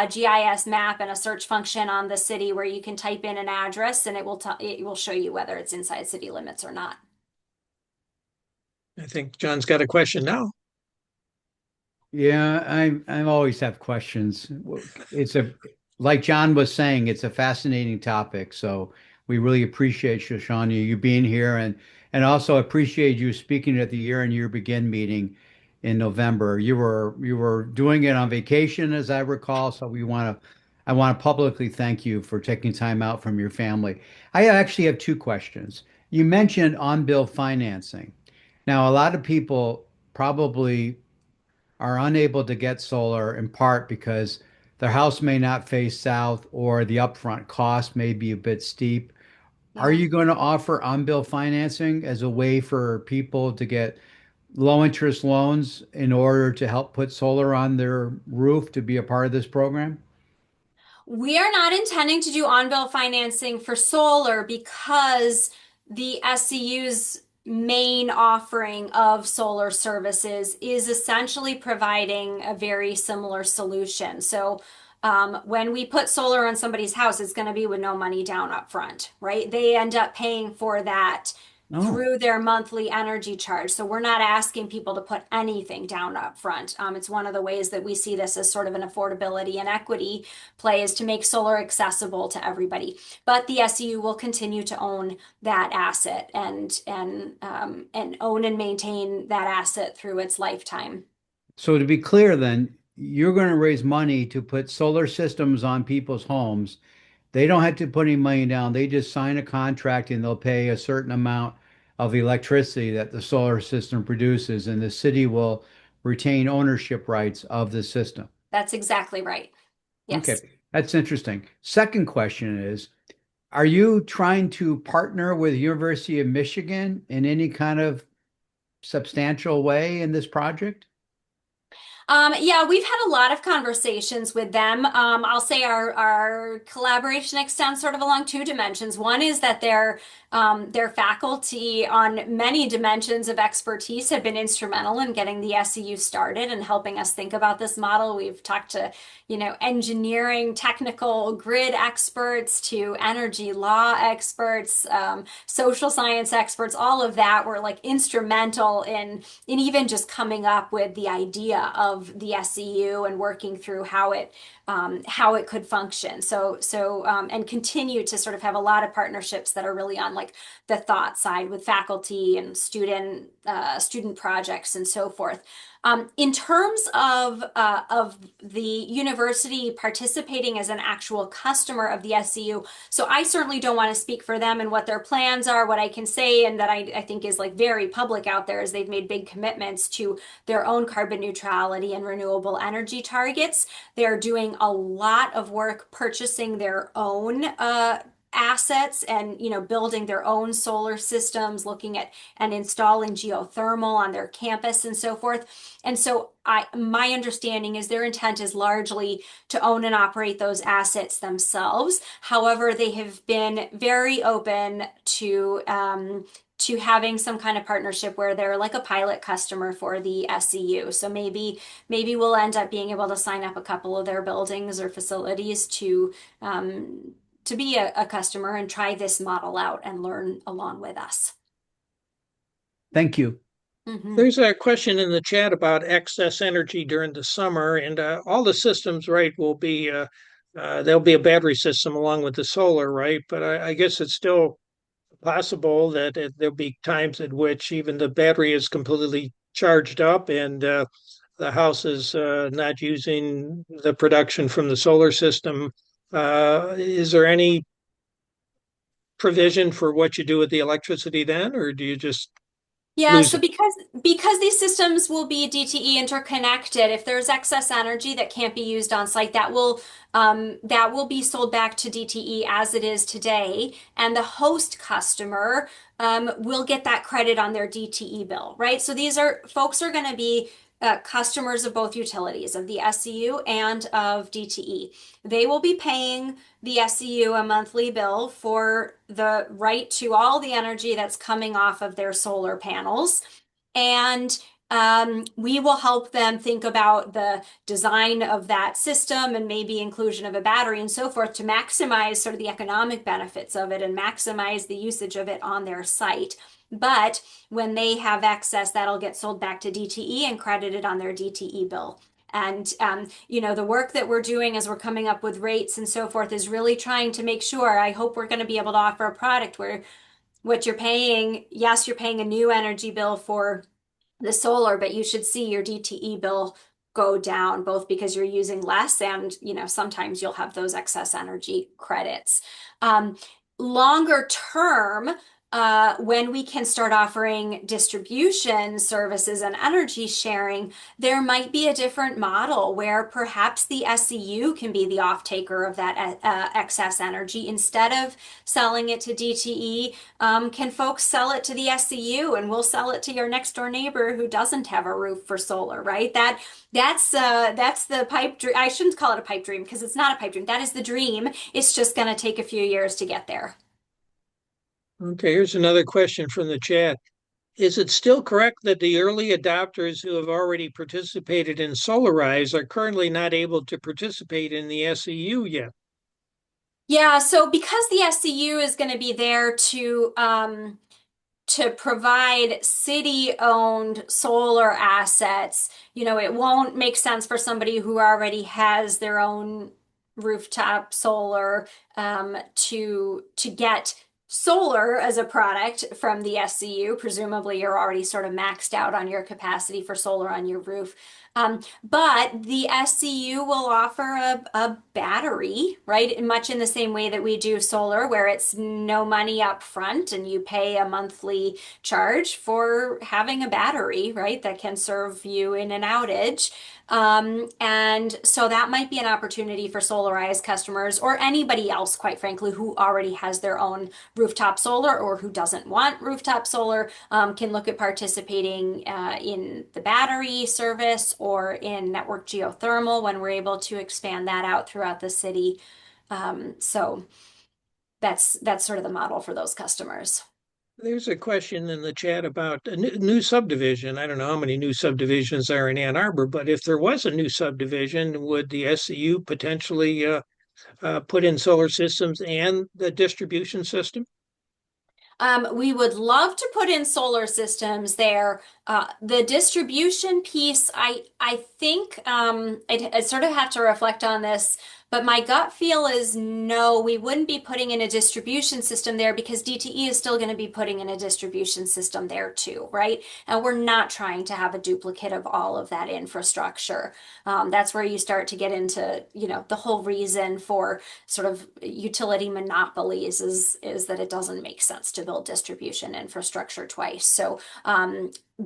GIS map and a search function on the city where you can type in an address and it will show you whether it's inside city limits or not. I think John's got a question now. Yeah, I always have questions. It's a like John was saying, it's a fascinating topic. So we really appreciate Shoshana you being here and also appreciate you speaking at the Year and Year Begin meeting in November. You were doing it on vacation, as I recall. So I want to publicly thank you for taking time out from your family. I actually have two questions. You mentioned on-bill financing. Now, a lot of people probably are unable to get solar in part because their house may not face south or the upfront cost may be a bit steep. Are Yeah. you going to offer on-bill financing as a way for people to get low interest loans in order to help put solar on their roof to be a part of this program? We are not intending to do on-bill financing for solar because the SEU's main offering of solar services is essentially providing a very similar solution. So when we put solar on somebody's house, it's going to be with no money down up front, right? They end up paying for that Oh, through their monthly energy charge. So we're not asking people to put anything down up front. It's one of the ways that we see this as sort of an affordability and equity play is to make solar accessible to everybody. But the SEU will continue to own that asset and own and maintain that asset through its lifetime. so to be clear then, you're going to raise money to put solar systems on people's homes. They don't have to put any money down. They just sign a contract and they'll pay a certain amount of electricity that the solar system produces, and the city will retain ownership rights of the system. That's exactly right. Yes. Okay, that's interesting. Second question is, are you trying to partner with University of Michigan in any kind of substantial way in this project? Yeah, we've had a lot of conversations with them. I'll say our collaboration extends sort of along two dimensions. One is that their faculty on many dimensions of expertise have been instrumental in getting the SEU started and helping us think about this model. We've talked to, engineering, technical grid experts to energy law experts, social science experts, all of that were like instrumental in even just coming up with the idea of the SEU and working through how it could function. And continue to sort of have a lot of partnerships that are really on like the thought side with faculty and student projects and so forth. In terms of the university participating as an actual customer of the SEU, so I certainly don't want to speak for them and what their plans are. What I can say, and that I think is like very public out there, is they've made big commitments to their own carbon neutrality and renewable energy targets. They're doing a lot of work purchasing their own assets and building their own solar systems, looking at and installing geothermal on their campus and so forth. And so my understanding is their intent is largely to own and operate those assets themselves. However, they have been very open to having some kind of partnership where they're like a pilot customer for the SEU. So maybe we'll end up being able to sign up a couple of their buildings or facilities to be a customer and try this model out and learn along with us. Thank you. Mhm. There's a question in the chat about excess energy during the summer, and all the systems, right, will be there'll be a battery system along with the solar, right? But I guess it's still possible that there'll be times at which even the battery is completely charged up and the house is not using the production from the solar system. Is there any provision for what you do with the electricity then, or do you just Yeah, lose so it? because these systems will be DTE interconnected, if there's excess energy that can't be used on site, that will be sold back to DTE as it is today, and the host customer will get that credit on their DTE bill, right? So these are folks are going to be customers of both utilities, of the SEU and of DTE. They will be paying the SEU a monthly bill for the right to all the energy that's coming off of their solar panels. And we will help them think about the design of that system and maybe inclusion of a battery and so forth to maximize sort of the economic benefits of it and maximize the usage of it on their site. But when they have excess, that'll get sold back to DTE and credited on their DTE bill. And, the work that we're doing as we're coming up with rates and so forth is really trying to make sure, I hope we're going to be able to offer a product where what you're paying, yes, you're paying a new energy bill for the solar, but you should see your DTE bill go down, both because you're using less and, sometimes you'll have those excess energy credits. Longer term, when we can start offering distribution services and energy sharing, there might be a different model where perhaps the SEU can be the off-taker of that excess energy. Instead of selling it to DTE, can folks sell it to the SEU, and we'll sell it to your next door neighbor who doesn't have a roof for solar, right? That's the pipe dream. I shouldn't call it a pipe dream because it's not a pipe dream. That is the dream. It's just going to take a few years to get there. Okay, here's another question from the chat. Is it still correct that the early adopters who have already participated in Solarize are currently not able to participate in the SEU yet? Yeah, so because the SEU is going to be there to provide city-owned solar assets, it won't make sense for somebody who already has their own rooftop solar to get solar as a product from the SEU. Presumably, you're already sort of maxed out on your capacity for solar on your roof. But the SEU will offer a battery, right? Much in the same way that we do solar, where it's no money up front and you pay a monthly charge for having a battery, right? That can serve you in an outage. And so that might be an opportunity for Solarize customers or anybody else, quite frankly, who already has their own rooftop solar or who doesn't want rooftop solar, can look at participating in the battery service or in network geothermal when we're able to expand that out throughout the city. So that's sort of the model for those customers. There's a question in the chat about a new subdivision. I don't know how many new subdivisions are in Ann Arbor, but if there was a new subdivision, would the SEU potentially put in solar systems and the distribution system? We would love to put in solar systems there. The distribution piece, I think I sort of have to reflect on this, but my gut feel is no, we wouldn't be putting in a distribution system there because DTE is still going to be putting in a distribution system there too, right? And we're not trying to have a duplicate of all of that infrastructure. That's where you start to get into, the whole reason for sort of utility monopolies is that it doesn't make sense to build distribution infrastructure twice. So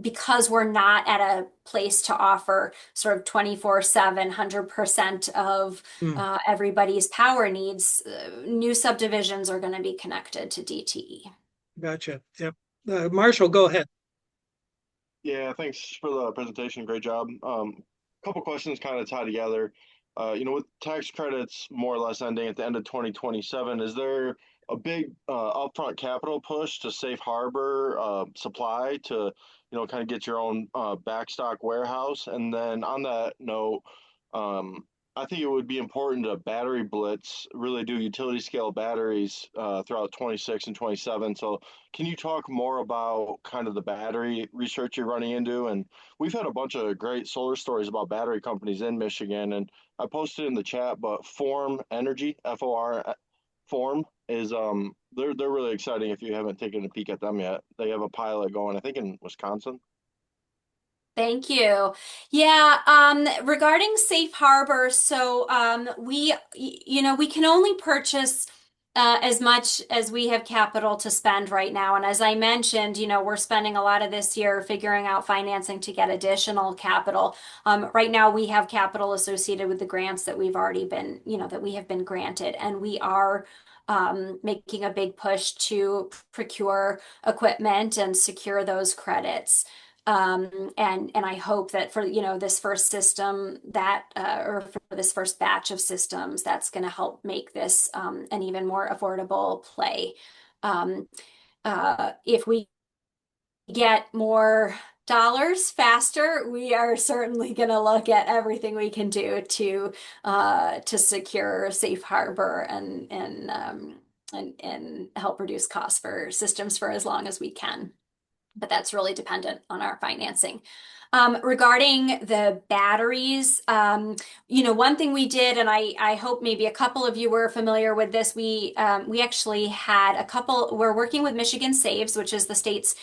because we're not at a place to offer sort of 24/7, 100% of everybody's power needs, new subdivisions are going to be connected to DTE. Gotcha. Yep. Marshall, go ahead. Yeah, thanks for the presentation. Great job. Couple questions kind of tie together. With tax credits more or less ending at the end of 2027, is there a big upfront capital push to safe harbor supply to kind of get your own backstock warehouse? And then on that note, I think it would be important to battery blitz, really do utility scale batteries throughout 26 and 27. So can you talk more about kind of the battery research you're running into? And we've had a bunch of great solar stories about battery companies in Michigan, and I posted in the chat, but Form Energy, FOR, Form is they're really exciting if you haven't taken a peek at them yet. They have a pilot going, I think, in Wisconsin. Thank you. Yeah, regarding safe harbor, so we can only purchase as much as we have capital to spend right now. And as I mentioned, we're spending a lot of this year figuring out financing to get additional capital. Right now, we have capital associated with the grants that we've already been, that we have been granted, and we are making a big push to procure equipment and secure those credits. And I hope that for, this first system that, or for this first batch of systems, that's going to help make this an even more affordable play. If we get more dollars faster, we are certainly going to look at everything we can do to secure safe harbor and help reduce costs for systems for as long as we can. But that's really dependent on our financing. Regarding the batteries, one thing we did, and I hope maybe a couple of you were familiar with this, we actually had we're working with Michigan Saves, which is the state's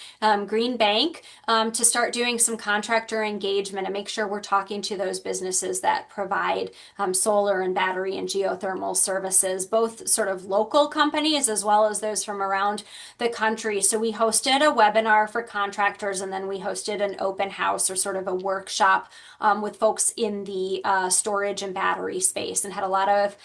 green bank, to start doing some contractor engagement and make sure we're talking to those businesses that provide solar and battery and geothermal services, both sort of local companies as well as those from around the country. So we hosted a webinar for contractors, and then we hosted an open house or sort of a workshop with folks in the storage and battery space, and had a lot of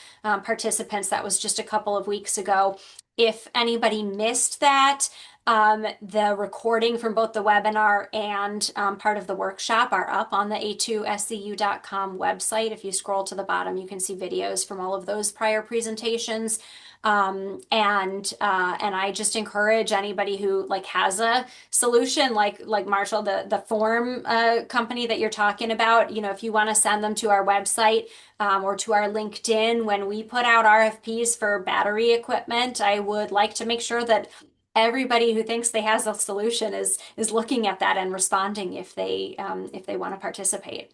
participants. That was just a couple of weeks ago. If anybody missed that, the recording from both the webinar and part of the workshop are up on the a2seu.com website. If you scroll to the bottom, you can see videos from all of those prior presentations. And I just encourage anybody who has a solution like Marshall, the form company that you're talking about, if you want to send them to our website or to our LinkedIn when we put out RFPs for battery equipment. I would like to make sure that everybody who thinks they has a solution is looking at that and responding if they want to participate.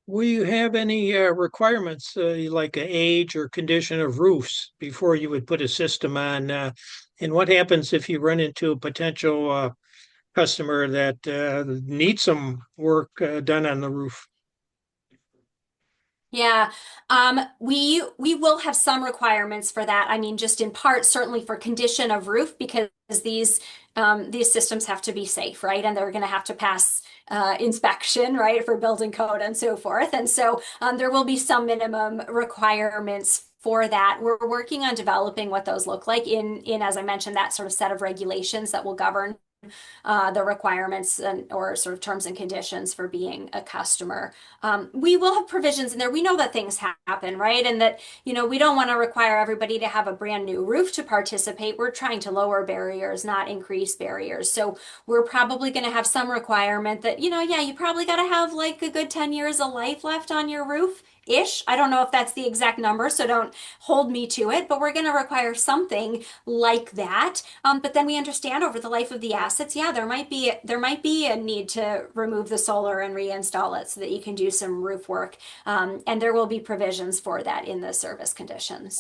Will you have any requirements like an age or condition of roofs before you would put a system on? And what happens if you run into a potential customer that needs some work done on the roof? Yeah, we will have some requirements for that. I mean, just in part, certainly for condition of roof, because these systems have to be safe, right? And they're going to have to pass inspection, right, for building code and so forth. And so there will be some minimum requirements for that. We're working on developing what those look like in, as I mentioned, that sort of set of regulations that will govern the requirements or sort of terms and conditions for being a customer. We will have provisions in there. We know that things happen, right? And that, we don't want to require everybody to have a brand new roof to participate. We're trying to lower barriers, not increase barriers. So we're probably going to have some requirement that, yeah, you probably got to have like a good 10 years of life left on your roof. Ish. I don't know if that's the exact number, so don't hold me to it, but we're going to require something like that. But then we understand over the life of the assets, yeah, there might be a need to remove the solar and reinstall it so that you can do some roof work. And there will be provisions for that in the service conditions.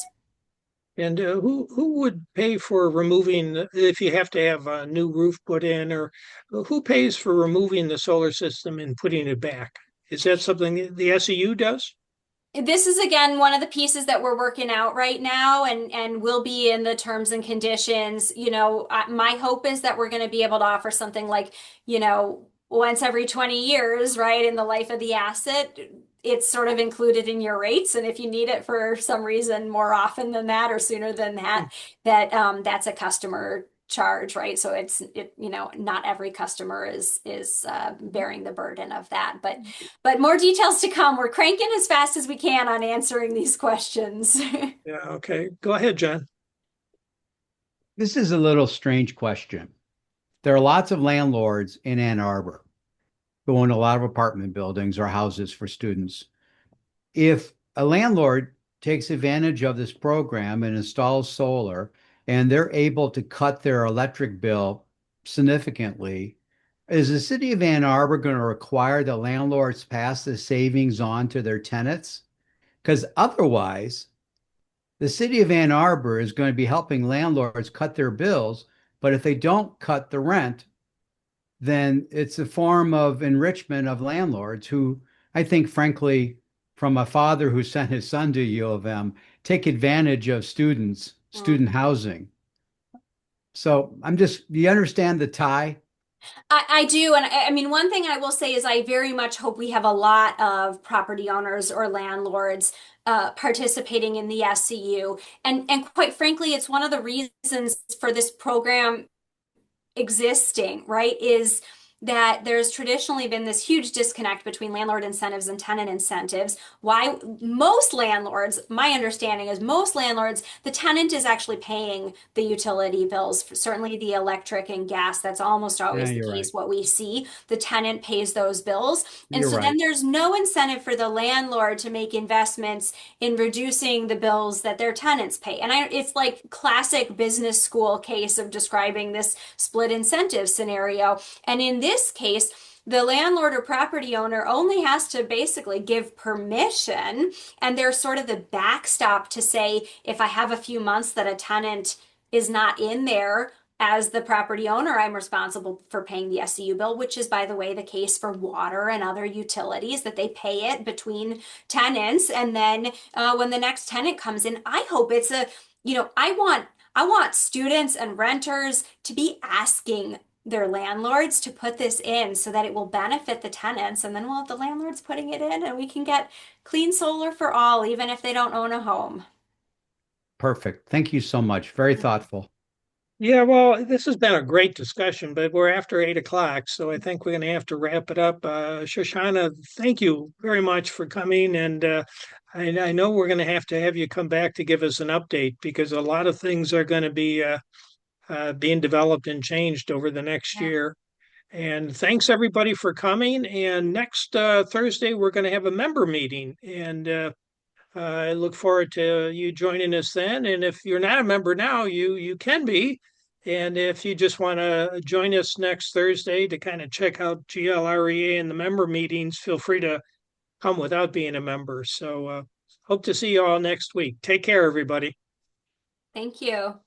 And who would pay for removing if you have to have a new roof put in, or who pays for removing the solar system and putting it back? Is that something the SEU does? This is again one of the pieces that we're working out right now and will be in the terms and conditions. My hope is that we're going to be able to offer something like, once every 20 years, right, in the life of the asset. It's sort of included in your rates, and if you need it for some reason more often than that or sooner than that, that's a customer charge, right? So not every customer is bearing the burden of that, but more details to come. We're cranking as fast as we can on answering these questions. Yeah, okay. Go ahead, John. This is a little strange question. There are lots of landlords in Ann Arbor who own a lot of apartment buildings or houses for students. If a landlord takes advantage of this program and installs solar, and they're able to cut their electric bill significantly, is the city of Ann Arbor going to require the landlords pass the savings on to their tenants? Because otherwise, the city of Ann Arbor is going to be helping landlords cut their bills, but if they don't cut the rent, then it's a form of enrichment of landlords who, I think, frankly, from a father who sent his son to U of M, take advantage of student housing. So do you understand the tie? I do. And I mean, one thing I will say is I very much hope we have a lot of property owners or landlords participating in the SEU. And quite frankly, it's one of the reasons for this program existing, right, is that there's traditionally been this huge disconnect between landlord incentives and tenant incentives. Why most landlords, my understanding is most landlords, the tenant is actually paying the utility bills, certainly the electric and gas. That's almost Yeah, always the you're case. right. What we see, the tenant pays those bills. And You're so then right. there's no incentive for the landlord to make investments in reducing the bills that their tenants pay. And it's like classic business school case of describing this split incentive scenario. And in this case, the landlord or property owner only has to basically give permission, and they're sort of the backstop to say, if I have a few months that a tenant is not in there, as the property owner, I'm responsible for paying the SEU bill, which is, by the way, the case for water and other utilities, that they pay it between tenants. And then when the next tenant comes in, I hope it's I want students and renters to be asking their landlords to put this in so that it will benefit the tenants, and then we'll have the landlords putting it in, and we can get clean solar for all, even if they don't own a home. Perfect. Thank you so much. Very thoughtful. Yeah, well, this has been a great discussion, but we're after 8 o'clock, so I think we're going to have to wrap it up. Shoshana, thank you very much for coming, and I know we're going to have you come back to give us an update because a lot of things are going to be being developed and changed over the next Yeah. year. And thanks everybody for coming. And next Thursday, we're going to have a member meeting, and I look forward to you joining us then. And if you're not a member now, you can be. And if you just want to join us next Thursday to kind of check out GLREA and the member meetings, feel free to come without being a member. So hope to see you all next week. Take care, everybody. Thank you.